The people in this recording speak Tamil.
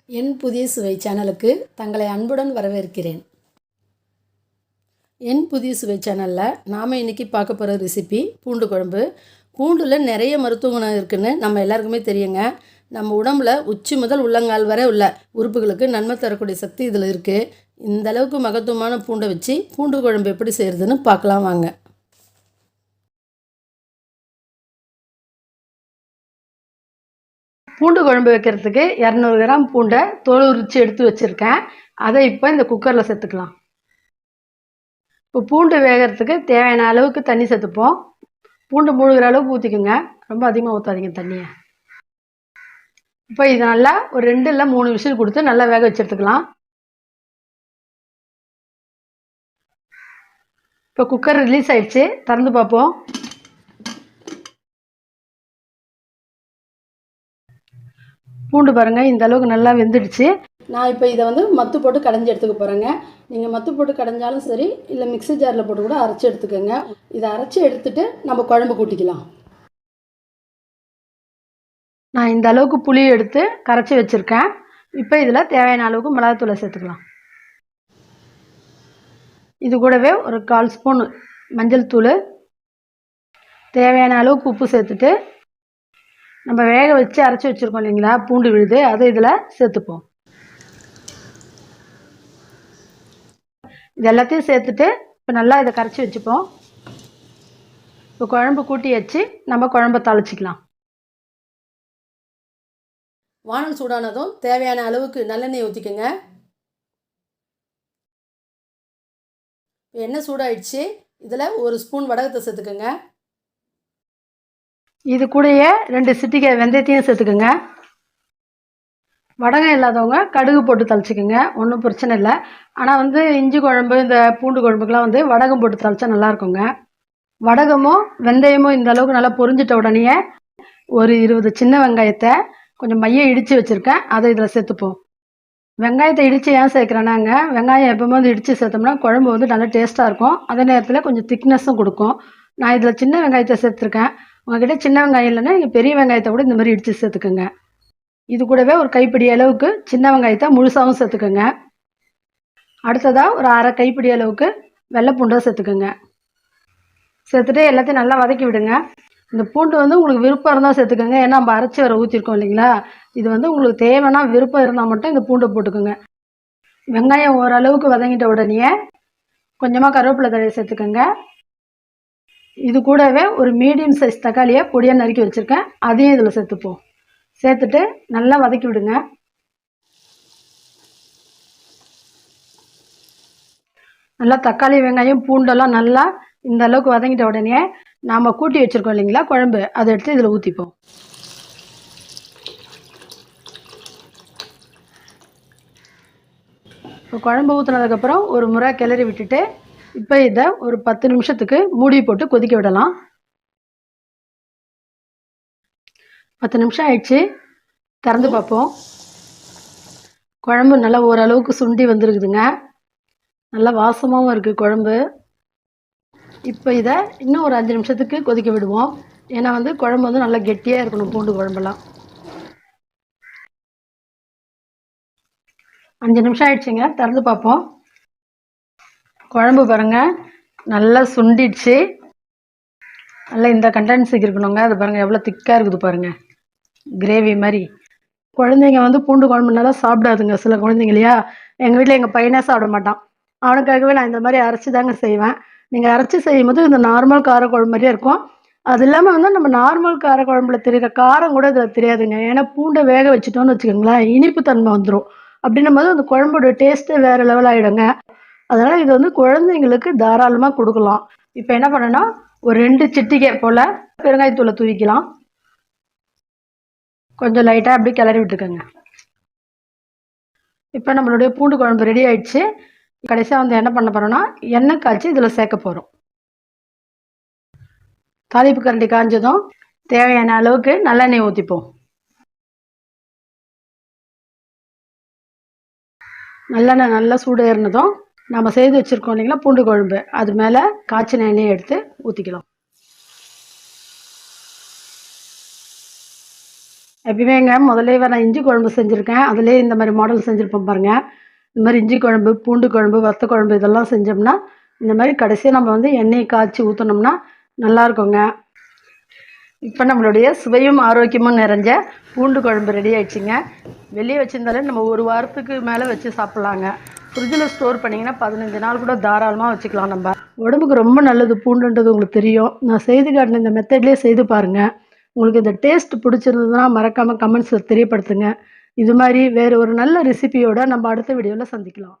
என் புதிய சுவை சேனலுக்கு தங்களை அன்புடன் வரவேற்கிறேன். என் புதிய சுவை சேனலில் நாம் இன்றைக்கி பார்க்க போகிற ரெசிபி பூண்டு குழம்பு. பூண்டில் நிறைய மருத்துவ குணம் இருக்குதுன்னு நம்ம எல்லாருக்குமே தெரியுங்க. நம்ம உடம்புல உச்சி முதல் உள்ளங்கால் வரை உள்ள உறுப்புகளுக்கு நன்மை தரக்கூடிய சக்தி இதில் இருக்குது. இந்த அளவுக்கு மகத்துவமான பூண்டை வச்சு பூண்டு குழம்பு எப்படி செய்கிறதுன்னு பார்க்கலாம் வாங்க. பூண்டு குழம்பு வைக்கிறதுக்கு 200 கிராம் பூண்டை தோல் உரித்து எடுத்து வச்சுருக்கேன். அதை இப்போ இந்த குக்கரில் சேர்த்துக்கலாம். இப்போ பூண்டு வேகிறதுக்கு தேவையான அளவுக்கு தண்ணி சேர்த்துப்போம். பூண்டு மூழ்கிற அளவுக்கு ஊற்றிக்குங்க, ரொம்ப அதிகமாக ஊற்றாதீங்க தண்ணியை. இப்போ இது நல்லா ஒரு 2 இல்லை 3 விசில் கொடுத்து நல்லா வேக வச்சு எடுத்துக்கலாம். இப்போ குக்கர் ரிலீஸ் ஆயிடுச்சு, திறந்து பார்ப்போம். பூண்டு பாருங்கள், இந்த அளவுக்கு நல்லா வெந்துடுச்சு. நான் இப்போ இதை மத்து போட்டு கடைஞ்சி எடுத்துக்க போகிறேங்க. நீங்கள் மத்து போட்டு கடைஞ்சாலும் சரி, இல்லை மிக்ஸி ஜாரில் போட்டு கூட அரைச்சி எடுத்துக்கோங்க. இதை அரைச்சி எடுத்துகிட்டு நம்ம குழம்பு கூட்டிக்கலாம். நான் இந்த அளவுக்கு புளி எடுத்து கரைச்சி வச்சுருக்கேன். இப்போ இதில் தேவையான அளவுக்கு மிளகாத்தூளை சேர்த்துக்கலாம். இது கூடவே ஒரு 1/4 ஸ்பூன் மஞ்சள் தூள், தேவையான அளவுக்கு உப்பு சேர்த்துட்டு நம்ம வேக வச்சு அரைச்சி வச்சுருக்கோம் இல்லைங்களா பூண்டு விழுது, அதை இதில் சேர்த்துப்போம். இது எல்லாத்தையும் சேர்த்துட்டு இப்போ நல்லா இதை கரைச்சி வச்சுப்போம். இப்போ குழம்பு கூட்டி வச்சு நம்ம குழம்பை தாளிச்சிக்கலாம். வானல் சூடானதும் தேவையான அளவுக்கு நல்லெண்ணெய் ஊற்றிக்கோங்க. எண்ணெய் சூடாயிடுச்சு, இதில் 1 ஸ்பூன் வடகத்தை சேர்த்துக்கோங்க. இது கூடயே 2 சிட்டிகை வெந்தயத்தையும் சேர்த்துக்குங்க. வடகம் இல்லாதவங்க கடுகு போட்டு தளிச்சிக்கோங்க, ஒன்றும் பிரச்சனை இல்லை. ஆனால் இஞ்சி குழம்பு இந்த பூண்டு குழம்புக்கெலாம் வடகம் போட்டு தளிச்சா நல்லாயிருக்குங்க. வடகமும் வெந்தயமும் இந்த அளவுக்கு நல்லா பொரிஞ்சிட்ட உடனே ஒரு 20 சின்ன வெங்காயத்தை கொஞ்சம் மைய இடித்து வச்சுருக்கேன், அதை இதில் சேர்த்துப்போம். வெங்காயத்தை இடித்து ஏன் சேர்க்குறேன்னாங்க, வெங்காயம் எப்போவுமே இடித்து சேர்த்தோம்னா குழம்பு நல்லா டேஸ்ட்டாக இருக்கும். அதே நேரத்தில் கொஞ்சம் திக்னஸும் கொடுக்கும். நான் இதில் சின்ன வெங்காயத்தை சேர்த்துருக்கேன். உங்கள்கிட்ட சின்ன வெங்காயம் இல்லைன்னா நீங்கள் பெரிய வெங்காயத்தை கூட இந்த மாதிரி இடித்து சேர்த்துக்கோங்க. இது கூடவே ஒரு கைப்பிடி அளவுக்கு சின்ன வெங்காயத்தை முழுசாகவும் சேர்த்துக்கோங்க. அடுத்ததாக ஒரு 1/2 கைப்பிடி அளவுக்கு வெள்ளை பூண்டை சேர்த்துக்கோங்க. சேர்த்துட்டு எல்லாத்தையும் நல்லா வதக்கி விடுங்க. இந்த பூண்டு உங்களுக்கு விருப்பம் இருந்தால் சேர்த்துக்கோங்க, ஏன்னா நம்ம அரைச்சி வர ஊற்றிருக்கோம் இல்லைங்களா. இது உங்களுக்கு தேவைன்னா விருப்பம் இருந்தால் மட்டும் இந்த பூண்டை போட்டுக்கோங்க. வெங்காயம் ஓரளவுக்கு வதங்கிட்ட உடனே கொஞ்சமாக கருவேப்பிலை தழையை சேர்த்துக்கோங்க. இது கூடவே ஒரு மீடியம் சைஸ் தக்காளியை பொடியாக நறுக்கி வச்சுருக்கேன், அதையும் இதில் சேர்த்துப்போம். சேர்த்துட்டு நல்லா வதக்கி விடுங்க. நல்லா தக்காளி வெங்காயம் பூண்டெல்லாம் நல்லா இந்த அளவுக்கு வதங்கிட்ட உடனே நாம் கூட்டி வச்சுருக்கோம் இல்லைங்களா குழம்பு, அதை எடுத்து இதில் ஊற்றிப்போம். இப்போ குழம்பு ஊற்றுனதுக்கப்புறம் ஒரு முறை கிளறி விட்டுட்டு இப்போ இதை ஒரு 10 நிமிஷத்துக்கு மூடி போட்டு கொதிக்க விடலாம். 10 நிமிஷம் ஆயிடுச்சு, திறந்து பார்ப்போம். குழம்பு நல்லா ஓரளவுக்கு சுண்டி வந்துருக்குதுங்க, நல்லா வாசமாகவும் இருக்குது குழம்பு. இப்போ இதை இன்னும் ஒரு 5 நிமிஷத்துக்கு கொதிக்க விடுவோம். ஏன்னா குழம்பு நல்லா கெட்டியாக இருக்கணும் பூண்டு குழம்பெல்லாம். 5 நிமிஷம் ஆயிடுச்சுங்க, திறந்து பார்ப்போம். குழம்பு பாருங்கள் நல்லா சுண்டிடுச்சு, நல்லா இந்த கண்டென்சிக்கு இருக்கணுங்க. அது பாருங்கள் எவ்வளோ திக்காக இருக்குது பாருங்கள், கிரேவி மாதிரி. குழந்தைங்க பூண்டு குழம்பு நல்லா சாப்பிடாதுங்க, சில குழந்தைங்க இல்லையா. எங்கள் வீட்டில் எங்கள் பையனே சாப்பிட மாட்டான், அவனுக்காகவே நான் இந்த மாதிரி அரைச்சி தாங்க செய்வேன். நீங்கள் அரைச்சி செய்யும் போது இந்த நார்மல் காரக்குழம்பு மாதிரியே இருக்கும். அது இல்லாமல் நம்ம நார்மல் காரக்குழம்புல தெரியுற காரம் கூட இதில் தெரியாதுங்க. ஏன்னா பூண்டை வேக வச்சுட்டோன்னு வச்சுக்கோங்களேன், இனிப்பு தன்மை வந்துடும். அப்படின்னும் போது அந்த குழம்போட டேஸ்ட்டு வேறு லெவல் ஆகிடுங்க. அதனால் இது குழந்தைங்களுக்கு தாராளமாக கொடுக்கலாம். இப்போ என்ன பண்ணணும்னா ஒரு 2 சிட்டிகை போல் பெருங்காயத்தூளை தூவிக்கலாம். கொஞ்சம் லைட்டாக அப்படி கிளறி விட்டுக்கோங்க. இப்போ நம்மளுடைய பூண்டு குழம்பு ரெடி ஆயிடுச்சு. கடைசியாக என்ன பண்ண போகிறோன்னா எண்ணெய் காய்ச்சி இதில் சேர்க்க போகிறோம். தாளிப்பு கரண்டி காய்ஞ்சதும் தேவையான அளவுக்கு நல்லெண்ணெய் ஊற்றிப்போம். நல்லெண்ணெய் நல்லா சூடு ஏறினதும் நம்ம செய்து வச்சுருக்கோம் இல்லைங்களா பூண்டு குழம்பு, அது மேலே காய்ச்சின எண்ணெயை எடுத்து ஊற்றிக்கலாம். எப்பயுமேங்க முதல்லயே நான் இஞ்சி குழம்பு செஞ்சுருக்கேன். அதிலேயே இந்த மாரி மாடல் செஞ்சுருப்பேன் பாருங்க. இந்த மாரி இஞ்சி குழம்பு, பூண்டு குழம்பு, வத்த குழம்பு இதெல்லாம் செஞ்சோம்னா, இந்த மாரி கடைசியா நம்ம வந்து எண்ணெய காய்ச்சி ஊத்துனோம்னா நல்லாருக்குங்க. இப்ப நம்மளுடைய சுவையும், ஆரோக்கியமும் நிறைஞ்ச பூண்டு குழம்பு ரெடி ஆயிடுச்சுங்க. வெளிய வச்சிருந்தாலே நம்ம 1 வாரத்துக்கு மேல வச்சு சாப்பிடலாங்க. ஃப்ரிட்ஜில ஸ்டோர் பண்ணிங்கன்னா 15 நாள் கூட தாராளமா வச்சுக்கலாம் நம்ப. உடம்புக்கு ரொம்ப நல்லது பூண்டுன்றது உங்களுக்கு தெரியும். நான் செய்து காட்டின இந்த மெத்தட்லயே செய்து பாருங்க. உங்களுக்கு இந்த டேஸ்ட் பிடிச்சிருந்ததுன்னா மறக்காம கமெண்ட்ஸ்ல தெரியப்படுத்துங்க. இது மாரி வேற ஒரு நல்ல ரெசிபியோட நம்ம அடுத்த வீடியோல சந்திக்கலாம்.